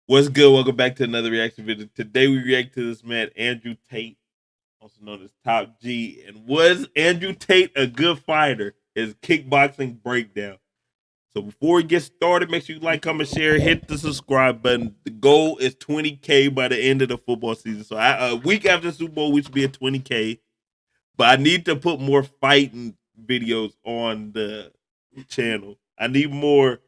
What's good? Welcome back to another reaction video. Today we react to this man, Andrew Tate, also known as Top G. And was Andrew Tate a good fighter? His kickboxing breakdown. So before we get started, make sure you like, comment, share, hit the subscribe button. The goal is 20K by the end of the football season. So a week after the Super Bowl, we should be at 20K. But I need to put more fighting videos on the channel. I need more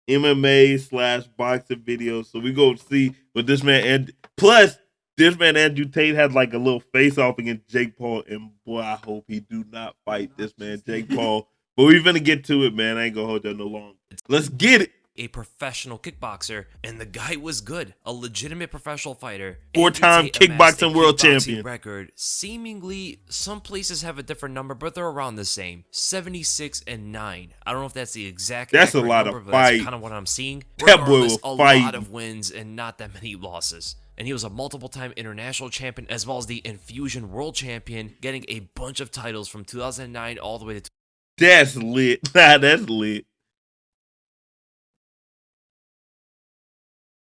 MMA slash boxing videos. So we go see what this man and plus this man Andrew Tate had like a little face off against Jake Paul, and boy, I hope he do not fight this man Jake Paul. But we finna get to it, man. I ain't gonna hold you no longer. Let's get it. A professional kickboxer, and the guy was good, a legitimate professional fighter. Four-time kickboxing world champion. Record. Seemingly, some places have a different number, but they're around the same. 76-9. I don't know if that's the exact. That's a lot of fight. That's kind of what I'm seeing. That boy will fight. A lot of wins and not that many losses. And he was a multiple-time international champion as well as the Infusion World Champion, getting a bunch of titles from 2009 all the way to. That's lit. That's lit.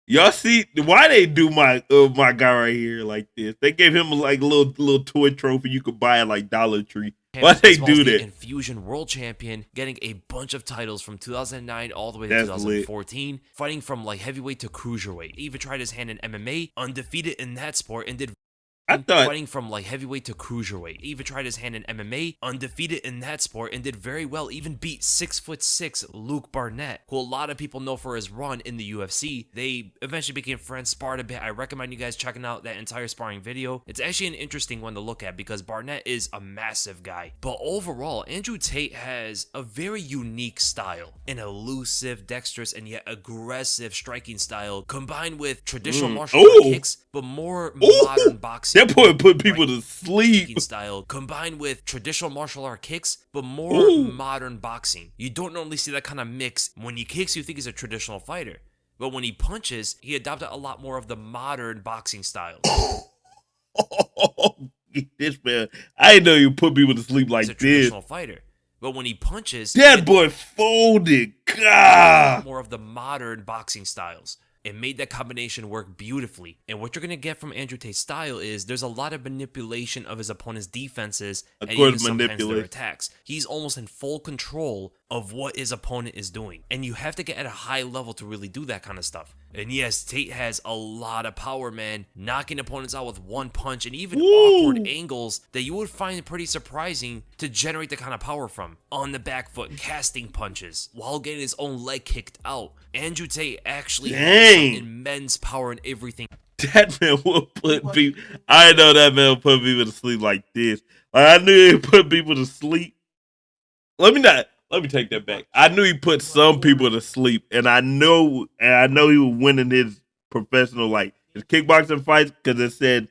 Y'all see why they do my guy right here like this? They gave him like a little toy trophy you could buy at like Dollar Tree. Why they do that? Infusion World Champion, getting a bunch of titles from 2009 all the way to 2014, fighting from like heavyweight to cruiserweight. He even tried his hand in MMA, undefeated in that sport, and did. Fighting from like heavyweight to cruiserweight. He even tried his hand in MMA, undefeated in that sport, and did very well. Even beat 6'6" Luke Barnett, who a lot of people know for his run in the UFC. They eventually became friends, sparred a bit. I recommend you guys checking out that entire sparring video. It's actually an interesting one to look at because Barnett is a massive guy. But overall, Andrew Tate has a very unique style, an elusive, dexterous, and yet aggressive striking style, combined with traditional martial art kicks, but more modern boxing. That boy put people to sleep. Style combined with traditional martial art kicks, but more modern boxing. You don't normally see that kind of mix. When he kicks, you think he's a traditional fighter, but when he punches, he adopted a lot more of the modern boxing styles. This man, I didn't know you put people to sleep like he's a this. Traditional fighter, but when he punches, that boy folded. God, more of the modern boxing styles. It made that combination work beautifully. And what you're going to get from Andrew Tate's style is there's a lot of manipulation of his opponent's defenses and even sometimes their attacks. He's almost in full control of what his opponent is doing. And you have to get at a high level to really do that kind of stuff. And yes, Tate has a lot of power, man, knocking opponents out with one punch and even awkward angles that you would find pretty surprising to generate the kind of power from. On the back foot, casting punches while getting his own leg kicked out. Andrew Tate actually has some immense power in everything. That man will put people. I know that man will put people to sleep like this. Like, I knew he put people to sleep. Let me take that back. I knew he put some people to sleep, and I know he was winning his professional, like his kickboxing fights, because it said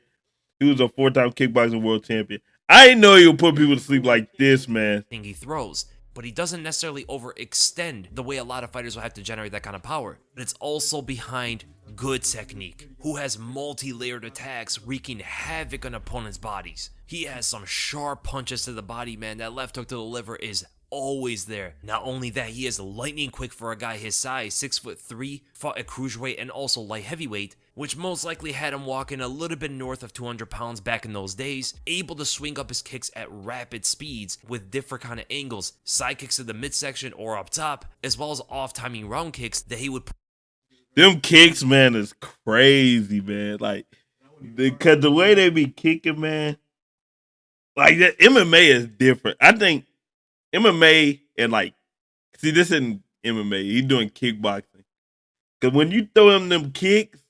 he was a 4-time kickboxing world champion. I didn't know he would put people to sleep like this, man. He throws, but he doesn't necessarily overextend the way a lot of fighters will have to generate that kind of power. But it's also behind good technique, who has multi-layered attacks wreaking havoc on opponents' bodies. He has some sharp punches to the body, man. That left hook to the liver is always there. Not only that, he is lightning quick for a guy his size, 6'3", fought at cruiserweight and also light heavyweight, which most likely had him walking a little bit north of 200 pounds back in those days, able to swing up his kicks at rapid speeds with different kind of angles, side kicks to the midsection or up top, as well as off-timing round kicks that he would. Them kicks, man, is crazy, man. Like, because the way they be kicking, man, like that MMA is different. I think MMA and like, see, this isn't MMA. He's doing kickboxing. Because when you throw him them kicks,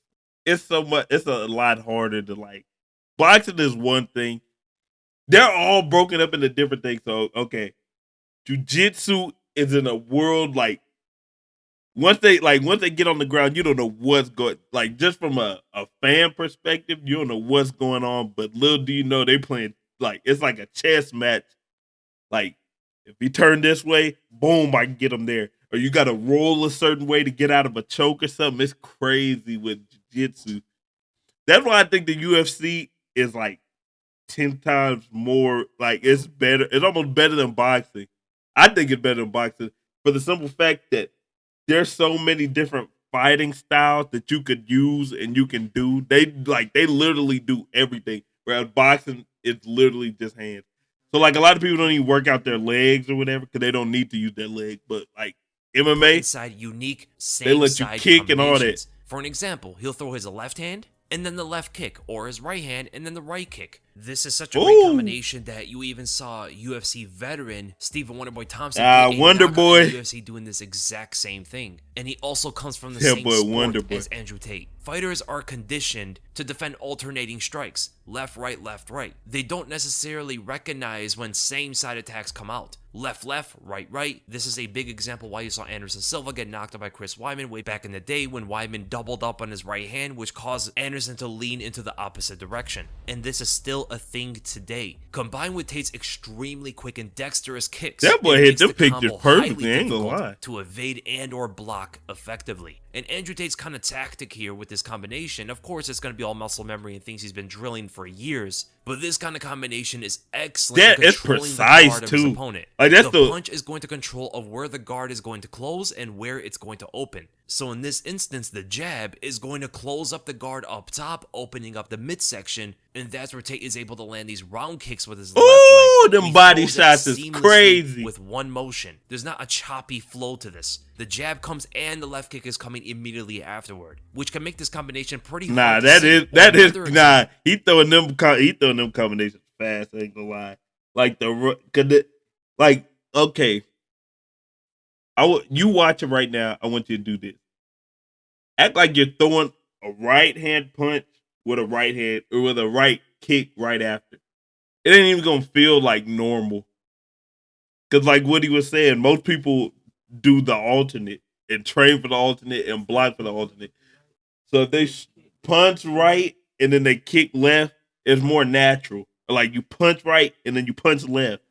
it's a lot harder to like. Boxing is one thing. They're all broken up into different things. So, okay, jiu-jitsu is in a world like, once they get on the ground, you don't know what's going. Like, just from a fan perspective, you don't know what's going on. But little do you know, they playing like it's like a chess match. Like, if he turn this way, boom, I can get him there. Or you got to roll a certain way to get out of a choke or something. It's crazy with jiu-jitsu. That's why I think the UFC is like 10 times more. Like, it's better. It's almost better than boxing. I think it's better than boxing for the simple fact that there's so many different fighting styles that you could use and you can do. They literally do everything. Whereas boxing, it's literally just hands. So like a lot of people don't even work out their legs or whatever because they don't need to use their leg. But like MMA, inside unique they let you kick and all that. For an example, he'll throw his left hand and then the left kick, or his right hand and then the right kick. This is such a great combination that you even saw UFC veteran Stephen Wonderboy Thompson Wonderboy UFC doing this exact same thing. And he also comes from the same sport as Andrew Tate. Fighters are conditioned to defend alternating strikes, left, right, left, right. They don't necessarily recognize when same side attacks come out. Left, left, right, right. This is a big example why you saw Anderson Silva get knocked out by Chris Weidman way back in the day when Weidman doubled up on his right hand, which caused Anderson to lean into the opposite direction. And this is still a thing today. Combined with Tate's extremely quick and dexterous kicks, that boy hit the pictures perfectly, ain't gonna lie. To evade and or block effectively. And Andrew Tate's kind of tactic here with this combination, of course it's going to be all muscle memory and things he's been drilling for years, but this kind of combination is excellent. Yeah, it's precise too. Opponent. Like that's the punch is going to control of where the guard is going to close and where it's going to open. So in this instance, the jab is going to close up the guard up top, opening up the midsection, and that's where Tate is able to land these round kicks with his left leg. Them body shots is crazy. With one motion. There's not a choppy flow to this. The jab comes and the left kick is coming immediately afterward, which can make this combination pretty hard. He throwing them combinations fast, I ain't gonna lie. You watch it right now. I want you to do this. Act like you're throwing a right hand punch with a right hand or with a right kick right after. It ain't even gonna feel like normal. Cause like what he was saying, most people do the alternate and train for the alternate and block for the alternate. So if they punch right and then they kick left, it's more natural. Like you punch right and then you punch left.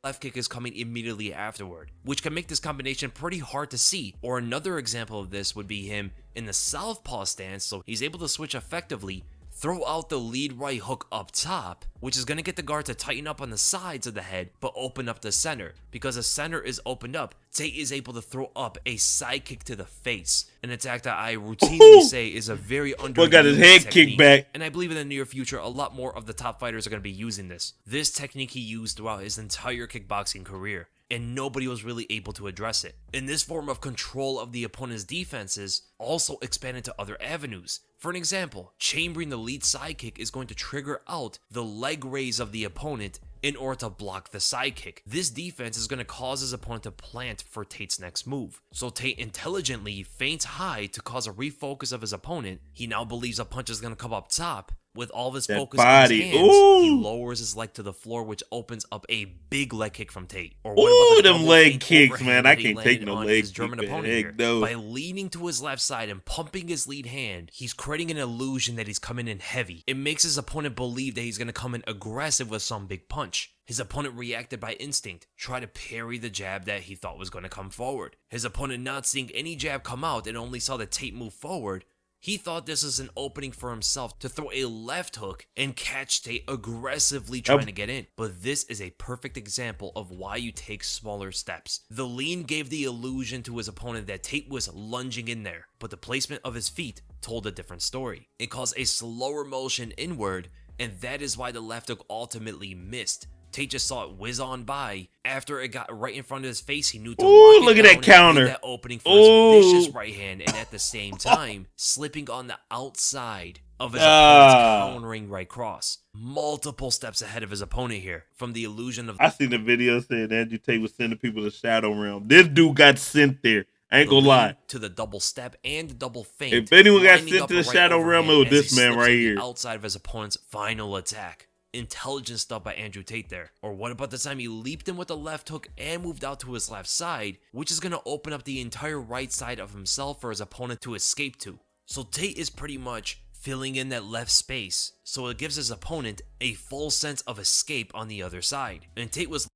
Left kick is coming immediately afterward, which can make this combination pretty hard to see. Or another example of this would be him in the southpaw stance, so he's able to switch effectively, throw out the lead right hook up top, which is going to get the guard to tighten up on the sides of the head, but open up the center. Because the center is opened up, Tate is able to throw up a side kick to the face, an attack that I routinely say is a very underrated got his head kicked back. And I believe in the near future, a lot more of the top fighters are going to be using this. This technique he used throughout his entire kickboxing career, and nobody was really able to address it. And this form of control of the opponent's defenses also expanded to other avenues. For an example, chambering the lead side kick is going to trigger out the leg raise of the opponent in order to block the side kick. This defense is going to cause his opponent to plant for Tate's next move. So Tate intelligently feints high to cause a refocus of his opponent. He now believes a punch is going to come up top. With all of his focus on his hands, he lowers his leg to the floor, which opens up a big leg kick from Tate. Or what about them leg kicks, man? I can't take no leg kick. German opponent here. No. By leaning to his left side and pumping his lead hand, he's creating an illusion that he's coming in heavy. It makes his opponent believe that he's going to come in aggressive with some big punch. His opponent reacted by instinct, tried to parry the jab that he thought was going to come forward. His opponent not seeing any jab come out and only saw the Tate move forward, he thought this was an opening for himself to throw a left hook and catch Tate aggressively trying to get in. But this is a perfect example of why you take smaller steps. The lean gave the illusion to his opponent that Tate was lunging in there, but the placement of his feet told a different story. It caused a slower motion inward, and that is why the left hook ultimately missed. Tate just saw it whiz on by. After it got right in front of his face, he knew to look at that counter. That opening for his vicious right hand, and at the same time, slipping on the outside of his opponent's countering right cross. Multiple steps ahead of his opponent here, from the illusion of... I seen the video saying Andrew Tate was sending people to Shadow Realm. This dude got sent there. I ain't gonna lie. To the double step and the double feint. If anyone got sent to the Shadow Realm, it was this man right here. Outside of his opponent's final attack. Intelligent stuff by Andrew Tate there. Or what about the time he leaped in with the left hook and moved out to his left side, which is going to open up the entire right side of himself for his opponent to escape to. So Tate is pretty much filling in that left space, so it gives his opponent a full sense of escape on the other side. And Tate was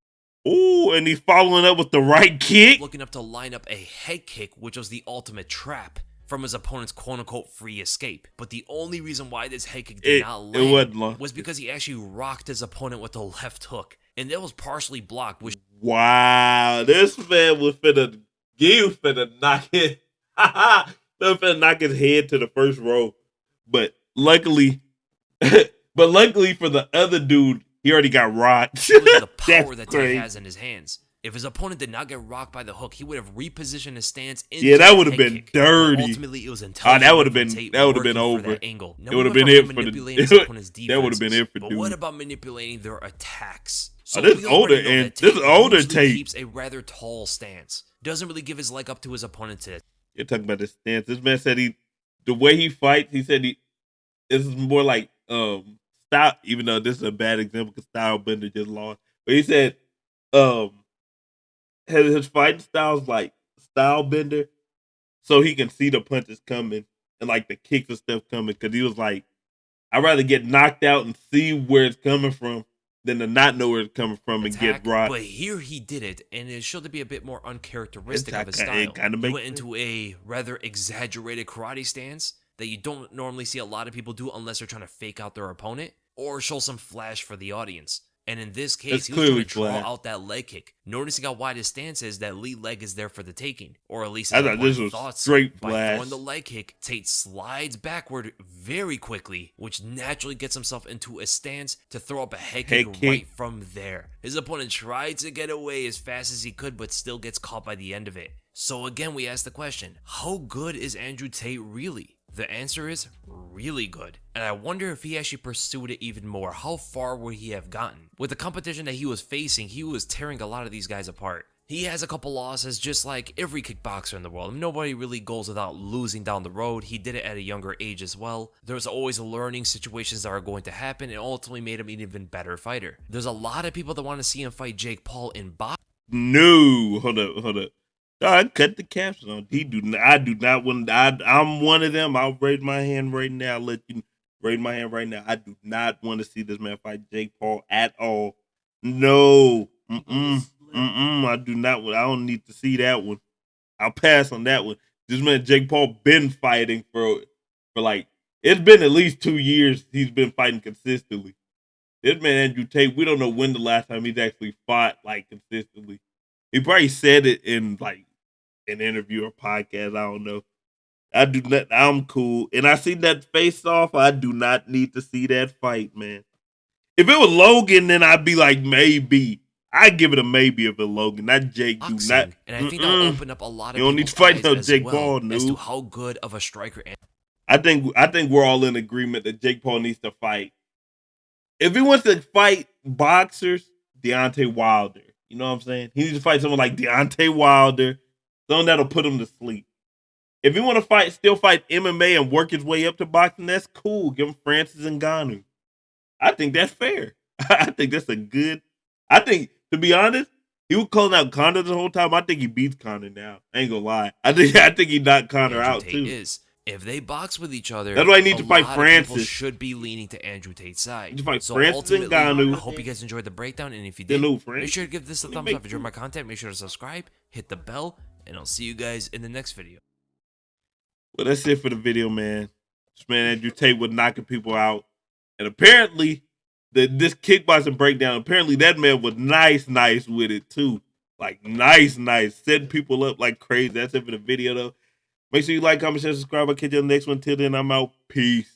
and he's following up with the right kick, looking up to line up a head kick, which was the ultimate trap from his opponent's quote-unquote free escape. But the only reason why this head kick did not land was because he actually rocked his opponent with the left hook, and that was partially blocked. Which this man was finna knock it. finna knock his head to the first row. But luckily, for the other dude, he already got rocked. Look at the power that crazy. Tate has in his hands. If his opponent did not get rocked by the hook, he would have repositioned his stance into that would have been kick. dirty. But ultimately, it was intelligent. That would have been over. That angle. It would have been it for manipulating the. his opponent's That would have been it for But dude. what about manipulating their attacks? So this is older Tate. Keeps a rather tall stance. Doesn't really give his leg up to his opponent to. You're talking about the stance. This man said the way he fights, he said this is more like style. Even though this is a bad example because Style Bender just lost, but he said his fighting style's like Style Bender, so he can see the punches coming and like the kicks and stuff coming. Because he was like, I'd rather get knocked out and see where it's coming from than to not know where it's coming from and get rocked. But here he did it, and it showed to be a bit more uncharacteristic of his style. He went into a rather exaggerated karate stance that you don't normally see a lot of people do unless they're trying to fake out their opponent or show some flash for the audience. And in this case, he was trying to draw out that leg kick. Noticing how wide his stance is, that lead leg is there for the taking. Or at least I thought this was straight by flash. throwing the leg kick, Tate slides backward very quickly, which naturally gets himself into a stance to throw up a head kick right from there. His opponent tried to get away as fast as he could, but still gets caught by the end of it. So again, we ask the question, how good is Andrew Tate really? The answer is really good. And I wonder if he actually pursued it even more. How far would he have gotten? With the competition that he was facing, he was tearing a lot of these guys apart. He has a couple losses just like every kickboxer in the world. Nobody really goes without losing down the road. He did it at a younger age as well. There's always learning situations that are going to happen and ultimately made him an even better fighter. There's a lot of people that want to see him fight Jake Paul in boxing. No, hold up. I cut the caption on. I do not want. I'm one of them. I'll raise my hand right now. Let you raise my hand right now. I do not want to see this man fight Jake Paul at all. No. I do not. I don't need to see that one. I'll pass on that one. This man Jake Paul been fighting for like, it's been at least 2 years. He's been fighting consistently. This man Andrew Tate, we don't know when the last time he's actually fought like consistently. He probably said it in like an interview or podcast. I don't know. I do not. I'm cool, and I see that face off. I do not need to see that fight, man. If it was Logan, then I'd be like maybe. I'd give it a maybe if it was Logan, not Jake. Do not. And I think that'll open up a lot of. You don't need to fight no Jake Paul, no. As to how good of a striker. I think we're all in agreement that Jake Paul needs to fight. If he wants to fight boxers, Deontay Wilder. You know what I'm saying? He needs to fight someone like Deontay Wilder. Someone that'll put him to sleep. If you want to still fight MMA and work his way up to boxing, that's cool. Give him Francis Ngannou. I think that's fair. I think that's a good. I think, to be honest, he was calling out Conor the whole time. I think he beats Conor now. I ain't gonna lie. I think he knocked Conor out too. If they box with each other, that's why I need to fight Francis. Should be leaning to Andrew Tate's side. You fight Francis Ngannou. I hope you guys enjoyed the breakdown, and if you did, make sure to give this a thumbs up. If you enjoyed my content, make sure to subscribe, hit the bell, and I'll see you guys in the next video. Well, that's it for the video, man. This man Andrew Tate was knocking people out, and apparently, this kickboxing breakdown. Apparently, that man was nice with it too. Like nice, setting people up like crazy. That's it for the video, though. Make sure you like, comment, share, subscribe. I'll catch you on the next one. Till then, I'm out. Peace.